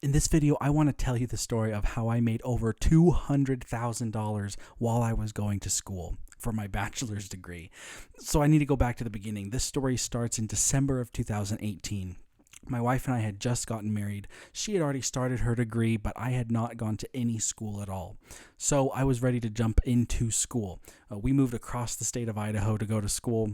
In this video, I want to tell you the story of how I made over $200,000 while I was going to school for my bachelor's degree. So I need to go back to the beginning. This story starts in December of 2018. My wife and I had just gotten married. She had already started her degree, but I had not gone to any school at all. So I was ready to jump into school. We moved across the state of Idaho to go to school.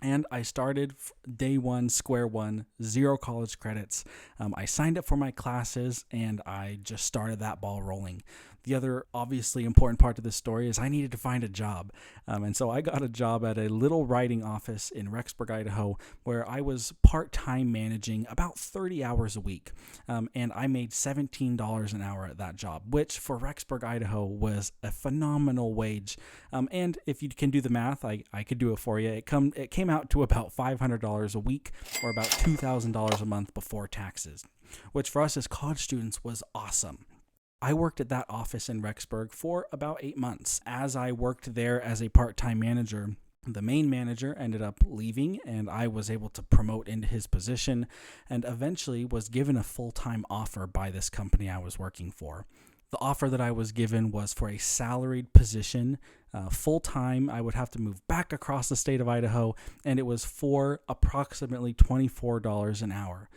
And I started day one, square one, 0 college credits. I signed up for my classes and I just started that ball rolling. The other obviously important part of this story is I needed to find a job. And so I got a job at a little writing office in Rexburg, Idaho, where I was part-time managing about 30 hours a week. And I made $17 an hour at that job, which for Rexburg, Idaho was a phenomenal wage. And if you can do the math, I could do it for you. It came out to about $500 a week or about $2,000 a month before taxes, which for us as college students was awesome. I worked at that office in Rexburg for about 8 months. As I worked there as a part-time manager, the main manager ended up leaving and I was able to promote into his position and eventually was given a full-time offer by this company I was working for. The offer that I was given was for a salaried position, full-time. I would have to move back across the state of Idaho, and it was for approximately $24 an hour,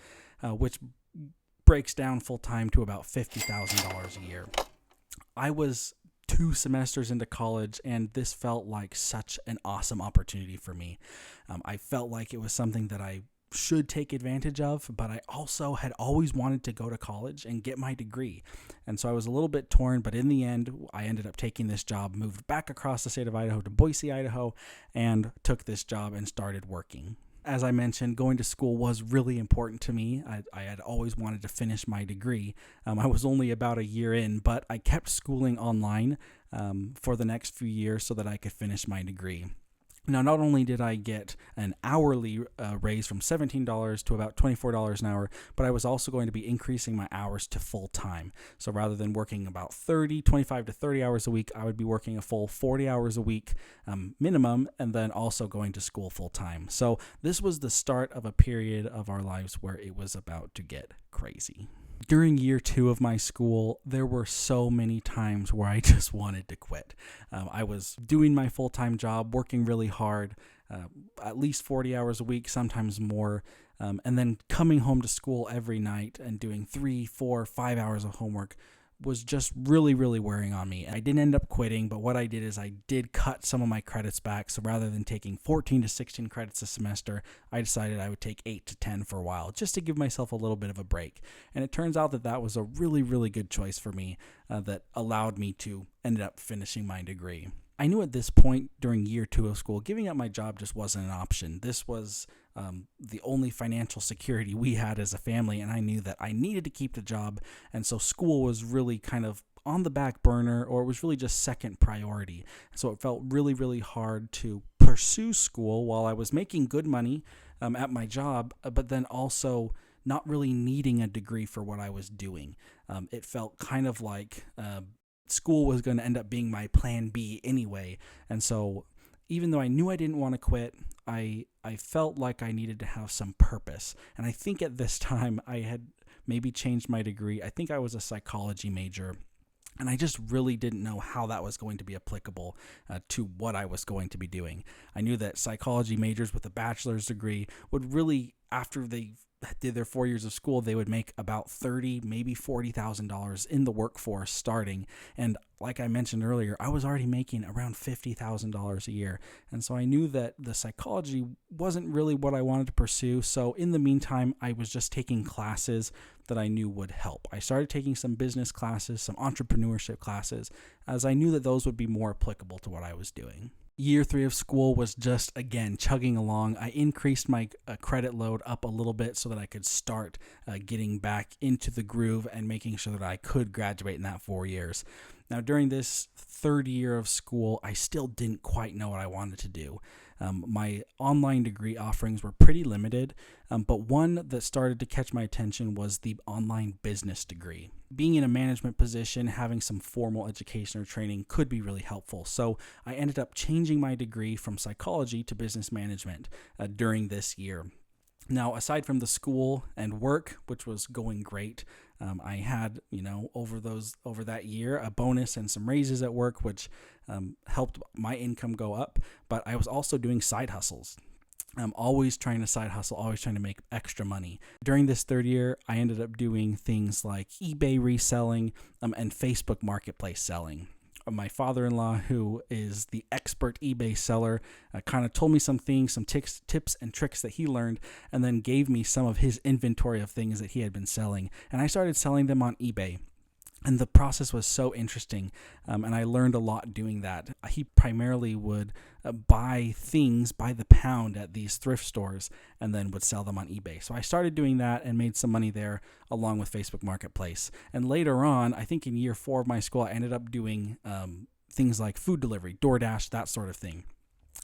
which breaks down full-time to about $50,000 a year. I was 2 semesters into college, and this felt like such an awesome opportunity for me. I felt like it was something that I should take advantage of, but I also had always wanted to go to college and get my degree. And so I was a little bit torn, but in the end, I ended up taking this job, moved back across the state of Idaho to Boise, Idaho, and took this job and started working. As I mentioned, going to school was really important to me. I had always wanted to finish my degree. I was only about a year in, but I kept schooling online for the next few years so that I could finish my degree. Now, not only did I get an hourly raise from $17 to about $24 an hour, but I was also going to be increasing my hours to full time. So rather than working about 25 to 30 hours a week, I would be working a full 40 hours a week minimum, and then also going to school full time. So this was the start of a period of our lives where it was about to get crazy. During year 2 of my school, there were so many times where I just wanted to quit. I was doing my full-time job, working really hard, at least 40 hours a week, sometimes more, and then coming home to school every night and doing 3, 4, 5 hours of homework was just really, really wearing on me. I didn't end up quitting, but what I did is I did cut some of my credits back. So rather than taking 14 to 16 credits a semester, I decided I would take 8 to 10 for a while, just to give myself a little bit of a break. And it turns out that that was a really, really good choice for me that allowed me to end up finishing my degree. I knew at this point during year 2 of school, giving up my job just wasn't an option. This was the only financial security we had as a family, and I knew that I needed to keep the job, and so school was really kind of on the back burner, or it was really just second priority. So it felt really, really hard to pursue school while I was making good money at my job, but then also not really needing a degree for what I was doing. It felt kind of like school was going to end up being my plan B anyway, and so even though I knew I didn't want to quit, I felt like I needed to have some purpose. And I think at this time I had maybe changed my degree. I think I was a psychology major, and I just really didn't know how that was going to be applicable to what I was going to be doing. I knew that psychology majors with a bachelor's degree would really, after they did their 4 years of school, they would make about $30,000, maybe $40,000 in the workforce starting. And like I mentioned earlier, I was already making around $50,000 a year. And so I knew that the psychology wasn't really what I wanted to pursue. So in the meantime, I was just taking classes that I knew would help. I started taking some business classes, some entrepreneurship classes, as I knew that those would be more applicable to what I was doing. Year 3 of school was just, again, chugging along. I increased my credit load up a little bit so that I could start getting back into the groove and making sure that I could graduate in that 4 years. Now, during this third year of school, I still didn't quite know what I wanted to do. My online degree offerings were pretty limited, but one that started to catch my attention was the online business degree. Being in a management position, having some formal education or training could be really helpful. So I ended up changing my degree from psychology to business management during this year. Now, aside from the school and work, which was going great, I had, over that year, a bonus and some raises at work, which helped my income go up. But I was also doing side hustles. I'm always trying to side hustle, always trying to make extra money. During this third year, I ended up doing things like eBay reselling and Facebook Marketplace selling. My father-in-law, who is the expert eBay seller, kind of told me some things, some tips and tricks that he learned, and then gave me some of his inventory of things that he had been selling. And I started selling them on eBay. And the process was so interesting, and I learned a lot doing that. He primarily would buy things by the pound at these thrift stores and then would sell them on eBay. So I started doing that and made some money there along with Facebook Marketplace. And later on, I think in year 4 of my school, I ended up doing things like food delivery, DoorDash, that sort of thing.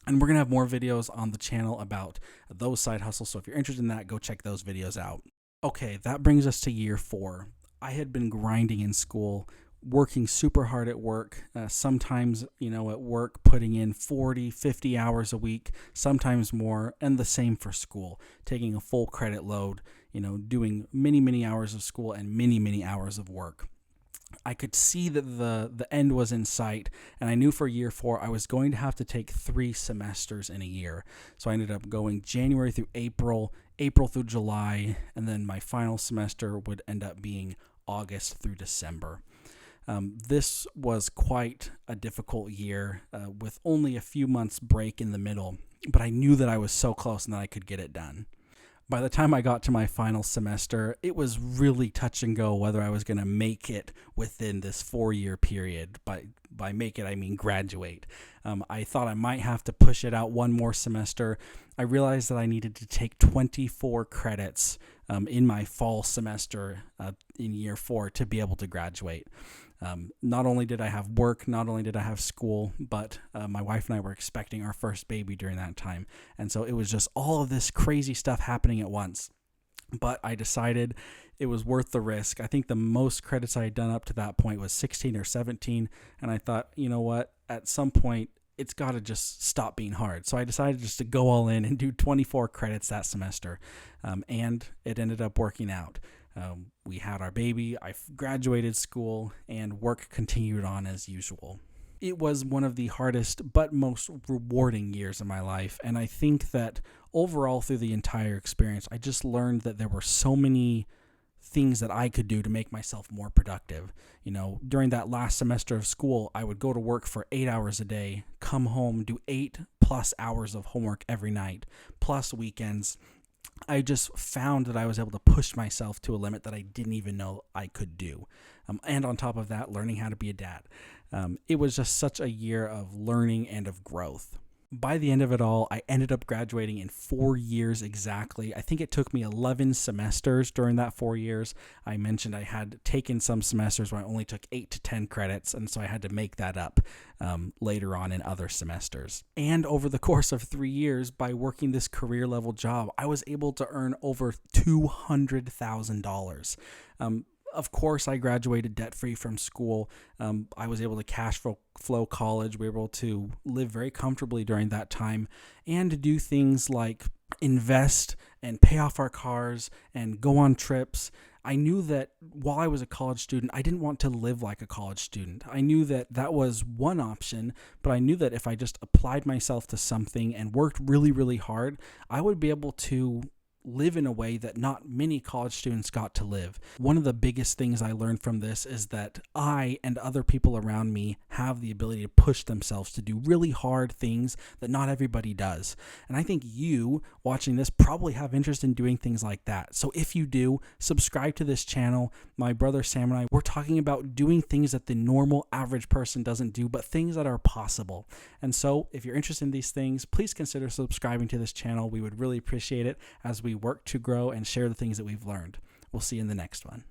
And we're going to have more videos on the channel about those side hustles. So if you're interested in that, go check those videos out. Okay, that brings us to year 4. I had been grinding in school, working super hard at work, sometimes, at work, putting in 40, 50 hours a week, sometimes more, and the same for school, taking a full credit load, doing many, many hours of school and many, many hours of work. I could see that the end was in sight, and I knew for year 4 I was going to have to take 3 semesters in a year. So I ended up going January through April through July, and then my final semester would end up being August through December. This was quite a difficult year with only a few months break in the middle, but I knew that I was so close and that I could get it done. By the time I got to my final semester, it was really touch and go whether I was going to make it within this 4-year period. By make it, I mean graduate. I thought I might have to push it out one more semester. I realized that I needed to take 24 credits in my fall semester in year 4 to be able to graduate. Not only did I have work, not only did I have school, but my wife and I were expecting our first baby during that time. And so it was just all of this crazy stuff happening at once. But I decided it was worth the risk. I think the most credits I had done up to that point was 16 or 17. And I thought, you know what, at some point, it's got to just stop being hard. So I decided just to go all in and do 24 credits that semester. And it ended up working out. We had our baby, I graduated school, and work continued on as usual. It was one of the hardest but most rewarding years of my life, and I think that overall through the entire experience, I just learned that there were so many things that I could do to make myself more productive. During that last semester of school, I would go to work for 8 hours a day, come home, do 8+ hours of homework every night, plus weekends. I just found that I was able to push myself to a limit that I didn't even know I could do. And on top of that, learning how to be a dad. It was just such a year of learning and of growth. By the end of it all, I ended up graduating in 4 years exactly. I think it took me 11 semesters during that 4 years. I mentioned I had taken some semesters where I only took 8 to 10 credits, and so I had to make that up later on in other semesters. And over the course of 3 years, by working this career level job, I was able to earn over $200,000. Of course, I graduated debt-free from school. I was able to cash flow college. We were able to live very comfortably during that time and do things like invest and pay off our cars and go on trips. I knew that while I was a college student, I didn't want to live like a college student. I knew that that was one option, but I knew that if I just applied myself to something and worked really, really hard, I would be able to live in a way that not many college students got to live. One of the biggest things I learned from this is that I and other people around me have the ability to push themselves to do really hard things that not everybody does. And I think you watching this probably have interest in doing things like that. So if you do, subscribe to this channel. My brother Sam and I, we're talking about doing things that the normal average person doesn't do, but things that are possible. And so if you're interested in these things, please consider subscribing to this channel. We would really appreciate it as we work to grow and share the things that we've learned. We'll see you in the next one.